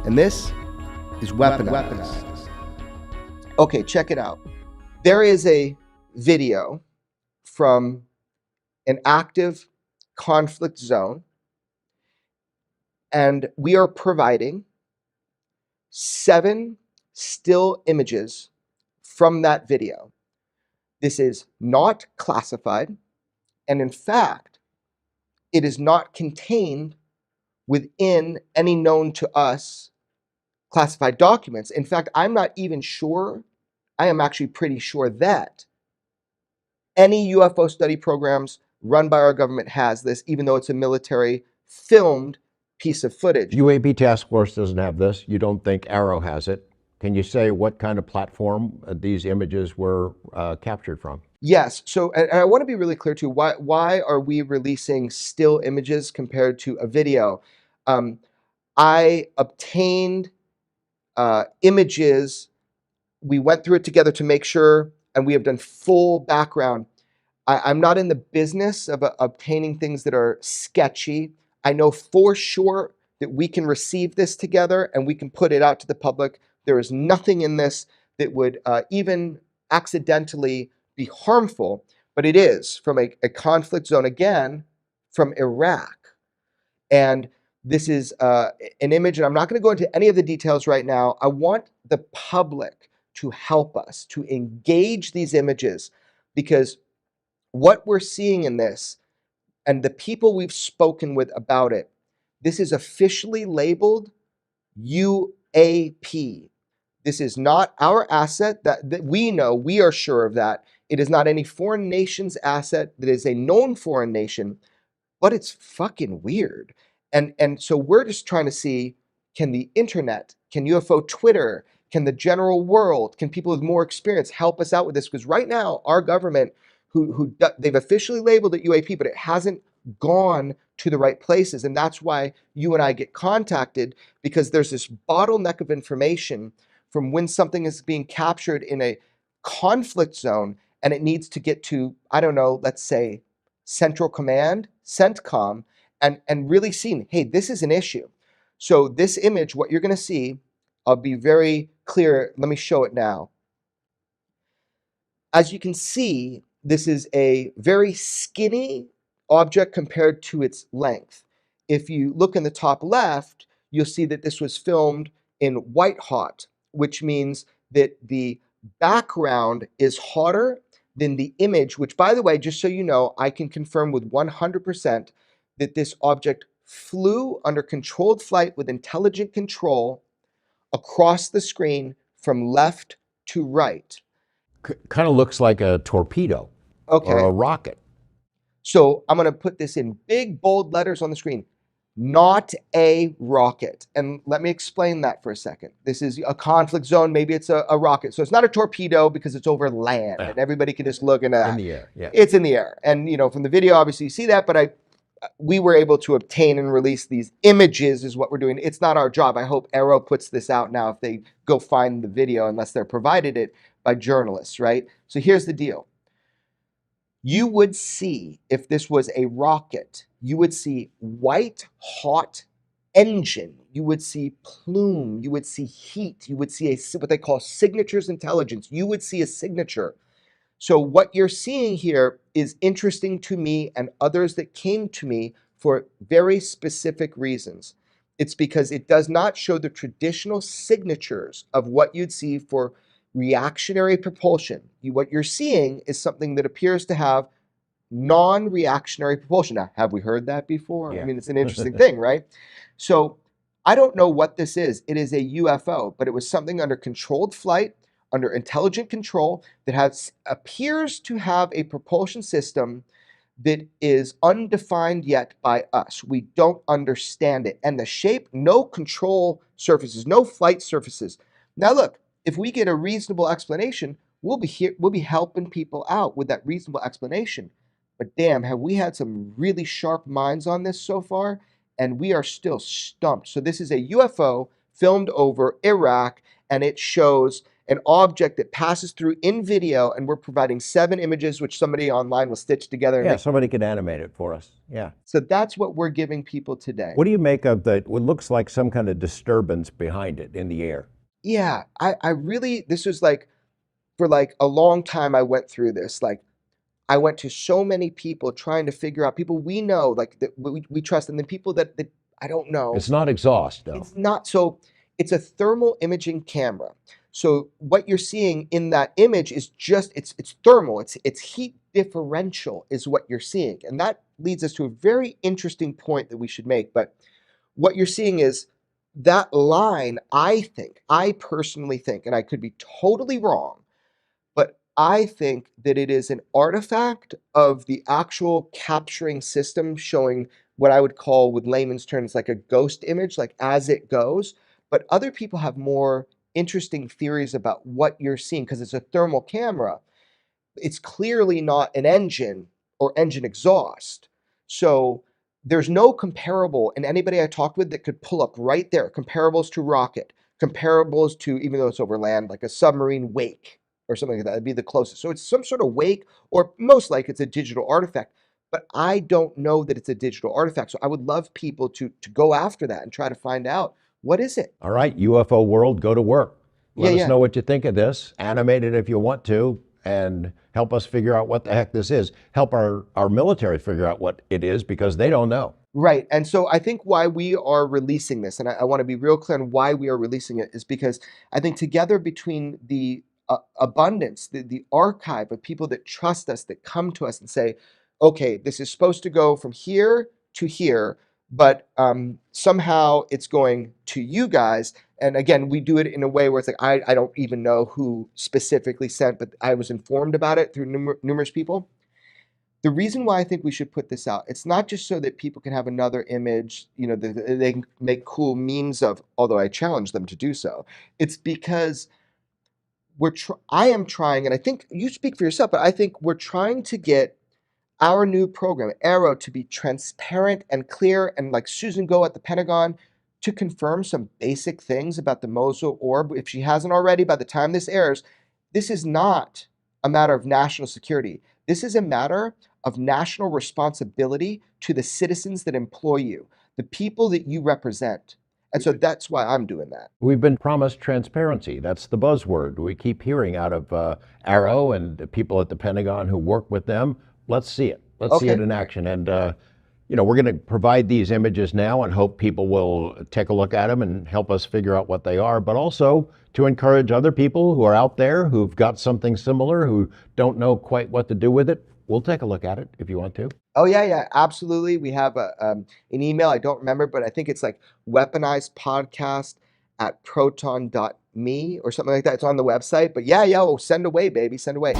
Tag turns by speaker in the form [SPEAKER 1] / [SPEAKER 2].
[SPEAKER 1] And this is Weaponized. Okay, check it out. There is a video from an active conflict zone, and we are providing 7 still images from that video. This is not classified, and in fact, it is not contained within any known to us classified documents. In fact, I'm not even sure, I am actually pretty sure that any UFO study programs run by our government has this, even though it's a military filmed piece of footage.
[SPEAKER 2] UAP Task Force doesn't have this. You don't think Arrow has it. Can you say what kind of platform these images were captured from?
[SPEAKER 1] Yes. So, and I want to be really clear too. Why are we releasing still images compared to a video? I obtained images. We went through it together to make sure, and we have done full background. I'm not in the business of obtaining things that are sketchy. I know for sure that we can receive this together and we can put it out to the public. There is nothing in this that would even accidentally be harmful, but it is from a conflict zone, again, from Iraq. And this is an image, and I'm not going to go into any of the details right now. I want the public to help us to engage these images, because what we're seeing in this, and the people we've spoken with about it, this is officially labeled UAP. This is not our asset that we know, we are sure of that. It is not any foreign nation's asset that is a known foreign nation, but it's fucking weird. And so we're just trying to see, can the internet, can UFO Twitter, can the general world, can people with more experience help us out with this? Because right now, our government, they've officially labeled it UAP, but it hasn't gone to the right places. And that's why you and I get contacted, because there's this bottleneck of information from when something is being captured in a conflict zone and it needs to get to, I don't know, let's say Central Command, CENTCOM, and really seeing, hey, this is an issue. So this image, what you're going to see, I'll be very clear. Let me show it now. As you can see, this is a very skinny object compared to its length. If you look in the top left, you'll see that this was filmed in white hot, which means that the background is hotter than the image, which, by the way, just so you know, I can confirm with 100% that this object flew under controlled flight with intelligent control across the screen from left to right.
[SPEAKER 2] Kind of looks like a torpedo or a rocket.
[SPEAKER 1] So I'm going to put this in big, bold letters on the screen. Not a rocket. And let me explain that for a second. This is a conflict zone. Maybe it's a rocket. So it's not a torpedo because it's over land and everybody can just look in that.
[SPEAKER 2] In the air, yeah.
[SPEAKER 1] It's in the air. And, you know, from the video, obviously you see that, but we were able to obtain and release these images is what we're doing. It's not our job. I hope Arrow puts this out now if they go find the video, unless they're provided it by journalists, right? So here's the deal. You would see, if this was a rocket, you would see white hot engine, you would see plume, you would see heat, you would see what they call signatures intelligence, you would see a signature. So what you're seeing here is interesting to me and others that came to me for very specific reasons. It's because it does not show the traditional signatures of what you'd see for reactionary propulsion. What you're seeing is something that appears to have non-reactionary propulsion. Now, have we heard that before?
[SPEAKER 2] Yeah.
[SPEAKER 1] I mean, it's an interesting thing, right? So I don't know what this is. It is a UFO, but it was something under controlled flight, under intelligent control, that appears to have a propulsion system that is undefined yet by us. We don't understand it. And the shape, no control surfaces, no flight surfaces. Now look, if we get a reasonable explanation, we'll be helping people out with that reasonable explanation. But damn, have we had some really sharp minds on this so far? And we are still stumped. So this is a UFO filmed over Iraq, and it shows an object that passes through in video, and we're providing 7 images, which somebody online will stitch together. And
[SPEAKER 2] Yeah, somebody could animate it for us. Yeah.
[SPEAKER 1] so that's what we're giving people today.
[SPEAKER 2] What do you make of what looks like some kind of disturbance behind it in the air?
[SPEAKER 1] Yeah, I really, this was like, for like a long time, I went through this. Like, I went to so many people trying to figure out, people we know, like that we trust, and then people that I don't know.
[SPEAKER 2] It's not exhaust, though.
[SPEAKER 1] It's not. So it's a thermal imaging camera. So what you're seeing in that image is just, it's thermal, it's heat differential is what you're seeing. And that leads us to a very interesting point that we should make. But what you're seeing is that line, I personally think, and I could be totally wrong, but I think that it is an artifact of the actual capturing system showing what I would call, with layman's terms, like a ghost image, like as it goes. But other people have more interesting theories about what you're seeing because it's a thermal camera. It's clearly not an engine or engine exhaust. So there's no comparable, and anybody I talked with that could pull up right there, comparables to rocket, comparables to, even though it's over land, like a submarine wake or something like that. That'd be the closest. So it's some sort of wake, or most likely it's a digital artifact. But I don't know that it's a digital artifact. So I would love people to go after that and try to find out, what is it?
[SPEAKER 2] All right, UFO world, go to work. Let
[SPEAKER 1] Yeah.
[SPEAKER 2] us know what you think of this. Animate it if you want to, and help us figure out what the heck this is. Help our military figure out what it is, because they don't know.
[SPEAKER 1] Right. And so I think why we are releasing this, and I want to be real clear on why we are releasing it, is because I think together between the abundance, the archive of people that trust us, that come to us and say, okay, this is supposed to go from here to here, but somehow it's going to you guys. And again, we do it in a way where it's like, I don't even know who specifically sent, but I was informed about it through numerous people. The reason why I think we should put this out, it's not just so that people can have another image, that they can make cool memes of, although I challenge them to do so. It's because I am trying, and I think you speak for yourself, but I think we're trying to get our new program, Arrow, to be transparent and clear, and like Susan Go at the Pentagon, to confirm some basic things about the Mosul orb. If she hasn't already, by the time this airs, this is not a matter of national security. This is a matter of national responsibility to the citizens that employ you, the people that you represent. And so that's why I'm doing that.
[SPEAKER 2] We've been promised transparency. That's the buzzword we keep hearing out of Arrow and the people at the Pentagon who work with them. Let's see it. Let's see it in action. And, we're going to provide these images now and hope people will take a look at them and help us figure out what they are, but also to encourage other people who are out there who've got something similar, who don't know quite what to do with it. We'll take a look at it if you want to.
[SPEAKER 1] Oh, yeah, absolutely. We have an email. I don't remember, but I think it's like weaponizedpodcast@proton.me or something like that. It's on the website. But yeah, send away, baby. Send away.